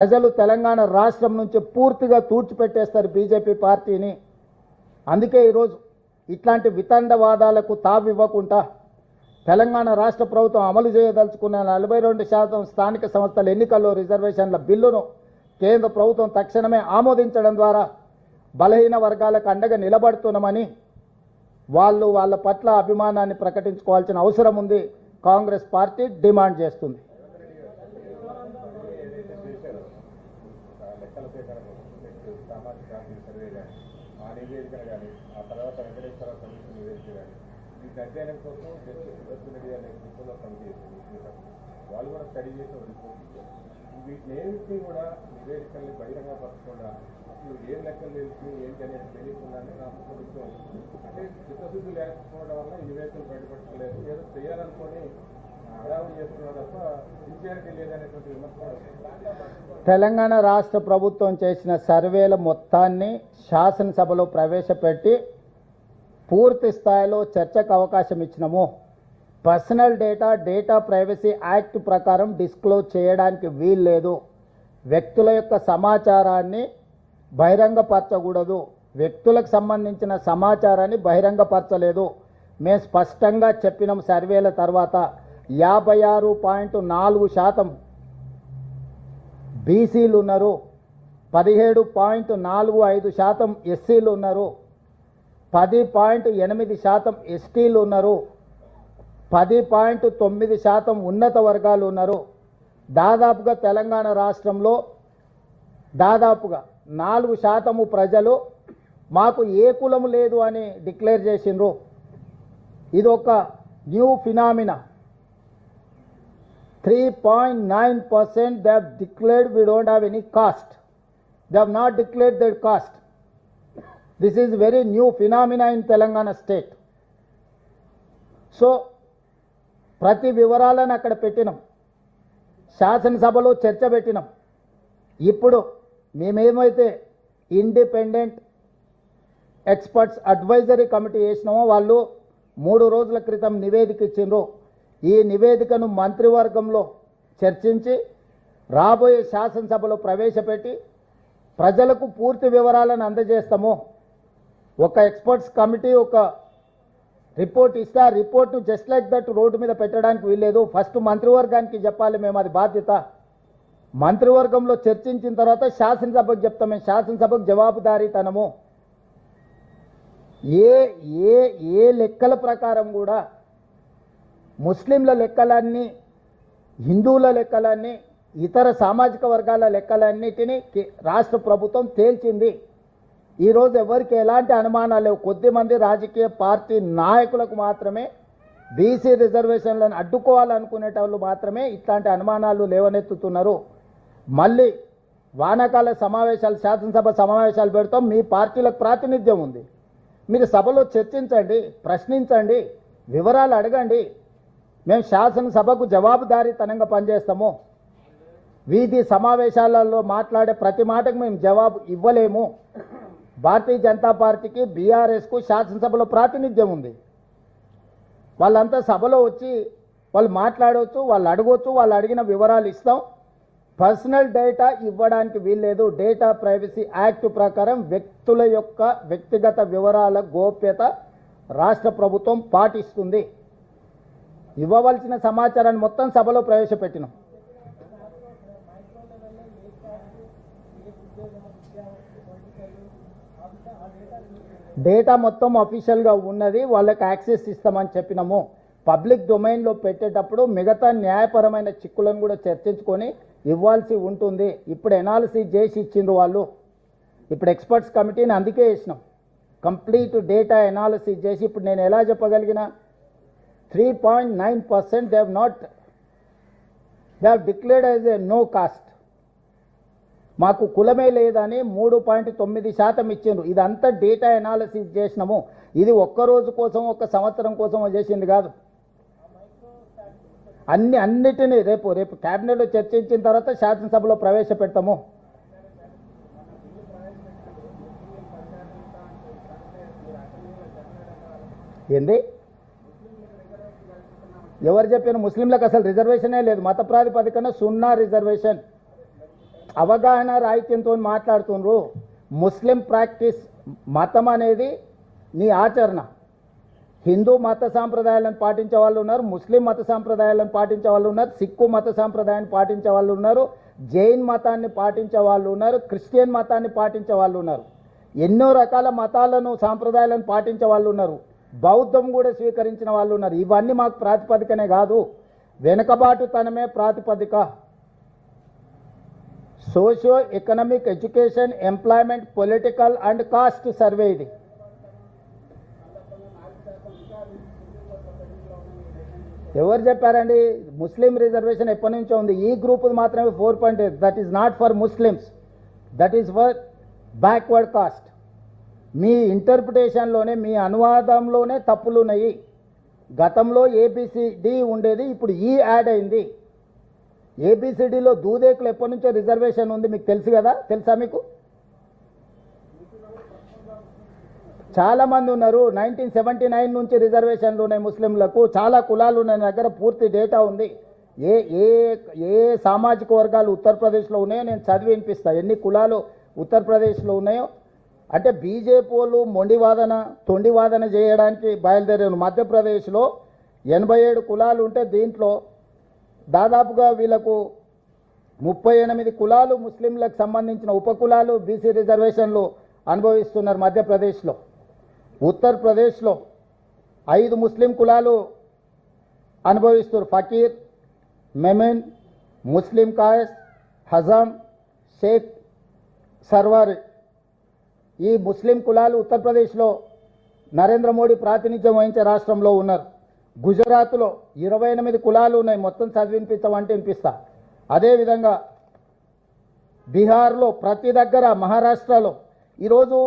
ప్రజలు తెలంగాణ రాష్ట్రం నుంచి పూర్తిగా తూర్చిపెట్టేస్తారు బీజేపీ పార్టీని. అందుకే ఈరోజు ఇట్లాంటి వితండవాదాలకు తావివ్వకుండా తెలంగాణ రాష్ట్ర ప్రభుత్వం అమలు చేయదలుచుకున్న 42% స్థానిక సంస్థల ఎన్నికల్లో రిజర్వేషన్ల బిల్లును కేంద్ర ప్రభుత్వం తక్షణమే ఆమోదించడం ద్వారా బలహీన వర్గాలకు అండగా నిలబడుతున్నామని వాళ్ళ పట్ల అభిమానాన్ని ప్రకటించుకోవాల్సిన అవసరం ఉంది. కాంగ్రెస్ పార్టీ డిమాండ్ చేస్తుంది. అధ్యయనం కోసం వాళ్ళు కూడా స్టడీ చేసి రిపోర్ట్ ఇచ్చారు. వీటిని కూడా నివేదికల్ని బహిరంగపరచకుండా అసలు ఏం లెక్కలు తెలుసు ఏంటి అనేది తెలియకుండానే రాష్ట్ర ప్రభుత్వం అంటే చిత్తశుద్ధి లేకపోవడం వల్ల ఈ నివేదికలు బయటపడలేదు, ఏదో చేయాలనుకొని హడావుడి చేస్తున్నారు తప్ప సిన్సియారిటీ లేదనేటువంటి విమర్శ. తెలంగాణ రాష్ట్ర ప్రభుత్వం చేసిన సర్వేల మొత్తాన్ని శాసనసభలో ప్రవేశపెట్టి పూర్తి స్థాయిలో చర్చకు అవకాశం ఇచ్చినాము. పర్సనల్ డేటా ప్రైవసీ యాక్ట్ ప్రకారం డిస్క్లోజ్ చేయడానికి వీల్లేదు. వ్యక్తుల యొక్క సమాచారాన్ని బహిరంగపరచకూడదు. వ్యక్తులకు సంబంధించిన సమాచారాన్ని బహిరంగపరచలేదు. మేము స్పష్టంగా చెప్పినాం. సర్వేల తర్వాత 56.4% బీసీలు ఉన్నారు, 17.45% ఎస్సీలు ఉన్నారు, 10.8% ఎస్టీలు ఉన్నారు, 10.9% ఉన్నత వర్గాలు ఉన్నారు. దాదాపుగా తెలంగాణ రాష్ట్రంలో దాదాపుగా 4% ప్రజలు మాకు ఏ కులం లేదు అని డిక్లేర్ చేసిండ్రు. ఇది ఒక new phenomena. 3.9% they have declared we don't have any caste. They have not declared their caste. This is very new phenomena in Telangana state. So ప్రతి వివరాలను అక్కడ పెట్టినాం. శాసనసభలో చర్చ పెట్టినాం. ఇప్పుడు మేమేమైతే ఇండిపెండెంట్ ఎక్స్పర్ట్స్ అడ్వైజరీ కమిటీ వేసినామో వాళ్ళు 3 రోజుల క్రితం నివేదిక ఇచ్చిండ్రు. ఈ నివేదికను మంత్రివర్గంలో చర్చించి రాబోయే శాసనసభలో ప్రవేశపెట్టి ప్రజలకు పూర్తి వివరాలను అందజేస్తాము. ఒక ఎక్స్పర్ట్స్ కమిటీ ఒక రిపోర్ట్ ఇస్తే ఆ రిపోర్ట్ను జస్ట్ లైక్ దట్ రోడ్డు మీద పెట్టడానికి వీల్లేదు. ఫస్ట్ మంత్రివర్గానికి చెప్పాలి. మేము అది బాధ్యత. మంత్రివర్గంలో చర్చించిన తర్వాత శాసనసభకు చెప్తాం. మేము శాసనసభకు జవాబుదారీతనము. ఏ లెక్కల ప్రకారం కూడా ముస్లింల లెక్కలన్నీ, హిందువుల లెక్కలన్నీ, ఇతర సామాజిక వర్గాల లెక్కలన్నిటినీ రాష్ట్ర ప్రభుత్వం తేల్చింది. ఈరోజు ఎవరికి ఎలాంటి అనుమానాలు లేవు. కొద్దిమంది రాజకీయ పార్టీ నాయకులకు మాత్రమే బీసీ రిజర్వేషన్లను అడ్డుకోవాలనుకునేటోళ్ళు మాత్రమే ఇట్లాంటి అనుమానాలు లేవనెత్తుతున్నారు. మళ్ళీ వానాకాల సమావేశాలు, శాసనసభ సమావేశాలు పెడతాం. మీ పార్టీలకు ప్రాతినిధ్యం ఉంది. మీరు సభలో చర్చించండి, ప్రశ్నించండి, వివరాలు అడగండి. మేము శాసనసభకు జవాబుదారీతనంగా పనిచేస్తాము. వీధి సమావేశాలలో మాట్లాడే ప్రతి మాటకు మేము జవాబు ఇవ్వలేము. భారతీయ జనతా పార్టీకి, బీఆర్ఎస్కు శాసనసభలో ప్రాతినిధ్యం ఉంది. వాళ్ళంతా సభలో వచ్చి వాళ్ళు మాట్లాడవచ్చు, వాళ్ళు అడగవచ్చు, వాళ్ళు అడిగిన వివరాలు ఇస్తాం. పర్సనల్ డేటా ఇవ్వడానికి వీల్లేదు. డేటా ప్రైవసీ యాక్ట్ ప్రకారం వ్యక్తుల యొక్క వ్యక్తిగత వివరాల గోప్యత రాష్ట్ర ప్రభుత్వం పాటిస్తుంది. ఇవ్వవలసిన సమాచారాన్ని మొత్తం సభలో ప్రవేశపెట్టినాం. డేటా మొత్తం అఫీషియల్గా ఉన్నది. వాళ్ళకి యాక్సెస్ ఇస్తామని చెప్పినాము. పబ్లిక్ డొమైన్లో పెట్టేటప్పుడు మిగతా న్యాయపరమైన చిక్కులను కూడా చర్చించుకొని ఇవ్వాల్సి ఉంటుంది. ఇప్పుడు ఎనాలిసిస్ చేసి ఇచ్చిండ్రు వాళ్ళు. ఇప్పుడు ఎక్స్పర్ట్స్ కమిటీని అందుకే వేసినాం. కంప్లీట్ డేటా ఎనాలిసిస్ చేసి ఇప్పుడు నేను ఎలా చెప్పగలిగిన 3.9% they have declared as a no caste. మాకు కులమే లేదని 3.9% ఇచ్చిండ్రు. ఇదంతా డేటా ఎనాలిసిస్ చేసినాము. ఇది ఒక్కరోజు కోసం, ఒక్క సంవత్సరం కోసం చేసింది కాదు. అన్నిటినీ రేపు క్యాబినెట్లో చర్చించిన తర్వాత శాసనసభలో ప్రవేశపెడతాము. ఏంది ఎవరు చెప్పిన? ముస్లింలకు అసలు రిజర్వేషనే లేదు. మత ప్రాతిపదికన 0 రిజర్వేషన్. అవగాహన రాహిత్యంతో మాట్లాడుతున్నారు. ముస్లిం ప్రాక్టీస్ మతం అనేది నీ ఆచరణ. హిందూ మత సాంప్రదాయాలను పాటించే వాళ్ళు ఉన్నారు, ముస్లిం మత సాంప్రదాయాలను పాటించే వాళ్ళు ఉన్నారు, సిక్కు మత సాంప్రదాయాన్ని పాటించే వాళ్ళు ఉన్నారు, జైన్ మతాన్ని పాటించే వాళ్ళు ఉన్నారు, క్రిస్టియన్ మతాన్ని పాటించే వాళ్ళు ఉన్నారు. ఎన్నో రకాల మతాలను సాంప్రదాయాలను పాటించే వాళ్ళు ఉన్నారు. బౌద్ధం కూడా స్వీకరించిన వాళ్ళు ఉన్నారు. ఇవన్నీ మాకు ప్రాతిపదికనే కాదు, వెనుకబాటుతనమే ప్రాతిపదిక. Socio economic, education, employment, political and caste survey ఇది. ఎవరు చెప్పారండి? ముస్లిం రిజర్వేషన్ ఎప్పటి నుంచో ఉంది. ఈ గ్రూప్ మాత్రమే 4.8. That is not for Muslims, that is for backward caste. మీ ఇంటర్ప్రిటేషన్లోనే, మీ అనువాదంలోనే తప్పులు ఉన్నాయి. గతంలో ఏబిసిడి ఉండేది, ఇప్పుడు ఈ యాడ్ అయింది. ఏబిసిడిలో దూదేకులు ఎప్పటి నుంచో రిజర్వేషన్ ఉంది, మీకు తెలుసు కదా? తెలుసా మీకు? చాలా మంది ఉన్నారు. 1979 నుంచి రిజర్వేషన్లు ఉన్నాయి ముస్లింలకు. చాలా కులాలు ఉన్నాయి, నా దగ్గర పూర్తి డేటా ఉంది. ఏ ఏ ఏ సామాజిక వర్గాలు ఉత్తరప్రదేశ్లో ఉన్నాయో నేను చదివి వినిపిస్తా, ఎన్ని కులాలు ఉత్తరప్రదేశ్లో ఉన్నాయో. అంటే బీజేపీ వాళ్ళు మొండివాదన, తొండివాదన చేయడానికి బయలుదేరారు. మధ్యప్రదేశ్లో 87 కులాలు ఉంటే దీంట్లో దాదాపుగా వీళ్ళకు 38 కులాలు ముస్లింలకు సంబంధించిన ఉపకులాలు బీసీ రిజర్వేషన్లు అనుభవిస్తున్నారు మధ్యప్రదేశ్లో. ఉత్తరప్రదేశ్లో 5 ముస్లిం కులాలు అనుభవిస్తున్నారు. ఫకీర్, మెమెన్, ముస్లిం కాయస్, హజాం, షేక్, సర్వారి. ఈ ముస్లిం కులాలు ఉత్తరప్రదేశ్లో నరేంద్ర మోడీ ప్రాతినిధ్యం వహించే రాష్ట్రంలో ఉన్నారు. గుజరాత్లో 28 కులాలు ఉన్నాయి. మొత్తం చదివినిపిస్తామంటే వినిపిస్తా. అదేవిధంగా బీహార్లో ప్రతి దగ్గర, మహారాష్ట్రలో ఈరోజు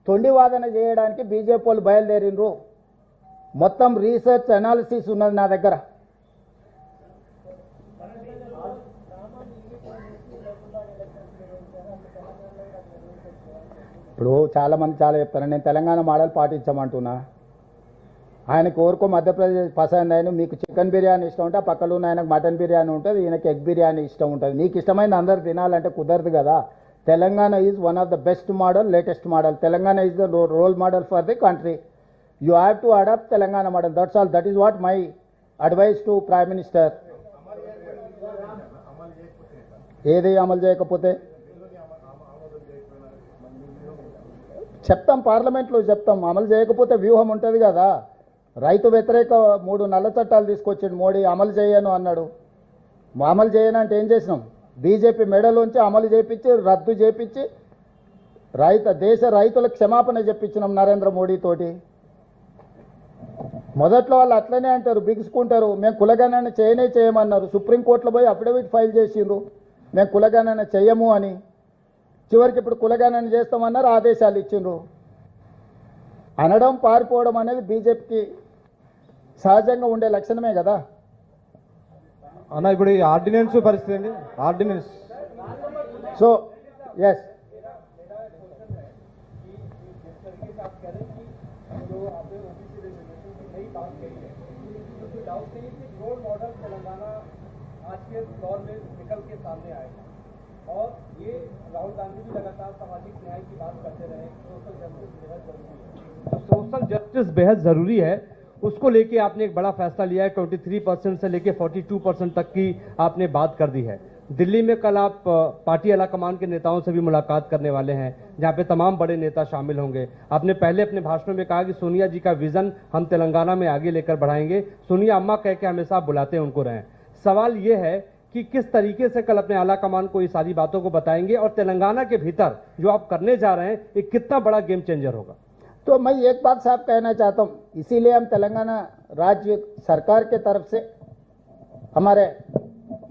తొండివాదన చేయడానికి బీజేపీ వాళ్ళు బయలుదేరినరు. మొత్తం రీసెర్చ్ అనాలిసిస్ ఉన్నది నా దగ్గర. ఇప్పుడు చాలామంది చాలా చెప్తారు, నేను తెలంగాణ మోడల్ పాటించమంటున్నా. ఆయన కోరుకో మధ్యప్రదేశ్ పసంద్ అయిన, మీకు చికెన్ బిర్యానీ ఇష్టం ఉంటే ఆ పక్కన ఉన్న ఆయనకు మటన్ బిర్యానీ ఉంటుంది, ఈయనకి ఎగ్ బిర్యానీ ఇష్టం ఉంటుంది. నీకు ఇష్టమైంది అందరు తినాలంటే కుదరదు కదా. Telangana is one of the best model, latest model. Telangana is the role model for the country. You have to adopt Telangana model. That's all. That is what my advice to prime minister. ఏది అమలు చేయకపోతే చెప్తాం, పార్లమెంట్లో చెప్తాం. అమలు చేయకపోతే వ్యూహం ఉంటుంది కదా. రైతు వ్యతిరేక 3 నల్ల చట్టాలు తీసుకొచ్చాడు మోడీ, అమలు చేయను అన్నాడు. అమలు చేయనంటే ఏం చేసినాం? బీజేపీ మెడలోంచి అమలు చేపించి, రద్దు చేపించి, దేశ రైతులకు క్షమాపణ చెప్పించినాం నరేంద్ర మోడీ తోటి. మొదట్లో వాళ్ళు అట్లనే అంటారు, బిగుసుకుంటారు. మేము కులగణన చేయమన్నారు. సుప్రీంకోర్టులో పోయి అఫిడవిట్ ఫైల్ చేసిండ్రు, మేము కులగణన చేయము అని. చివరికి ఇప్పుడు కులగణన చేస్తామన్నారు, ఆదేశాలు ఇచ్చిండ్రు. అనడం, పారిపోవడం అనేది బీజేపీకి సహజంగా ఉండే లక్షణమే కదా. అన్న ఇప్పుడు ఈ ఆర్డినెన్స్ పరిస్థితి అండి, ఆర్డినెన్స్. సో ఎస్, आज के दौर में निकल के सामने आएगा और ये राहुल गांधी भी लगातार सामाजिक न्याय की बात करते रहे। सोशल जस्टिस बेहद जरूरी है, उसको लेके आपने एक बड़ा फैसला लिया है। 23% से लेके 42% तक की आपने बात कर दी है। दिल्ली में कल आप पार्टी आला कमान के नेताओं से भी मुलाकात करने वाले हैं, जहां पे तमाम बड़े नेता शामिल होंगे। आपने पहले अपने भाषण में कहा कि सोनिया जी का विजन हम तेलंगाना में आगे लेकर बढ़ाएंगे। सोनिया अम्मा कह के हमेशा आप बुलाते हैं, उनको रहें। सवाल ये है कि किस तरीके से कल अपने आला कमान को ये सारी बातों को बताएंगे और तेलंगाना के भीतर जो आप करने जा रहे हैं ये कितना बड़ा गेम चेंजर होगा। तो मैं एक बात साफ कहना चाहता हूं, इसीलिए हम तेलंगाना राज्य सरकार के तरफ से हमारे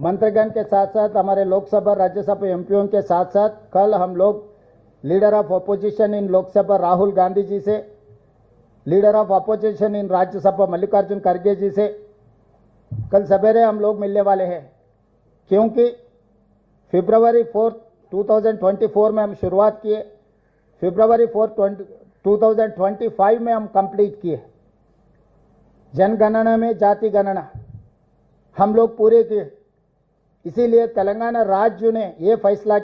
मंत्रीगण के साथ साथ हमारे लोकसभा राज्यसभा एमपीओ के साथ साथ कल हम लोग leader of opposition in Lok Sabha Rahul Gandhi ji से, leader of opposition in Rajya Sabha Mallikarjun खड़गे जी से कल सवेरे हम लोग मिलने वाले हैं। क्योंकि February 4, 2024 में हम शुरुआत किए, February 4, 2025 में हम कंप्लीट किए। जनगणना में जाति गणना हम लोग पूरे किए। इसीलिए तेलंगाना राज्य ने ये फैसला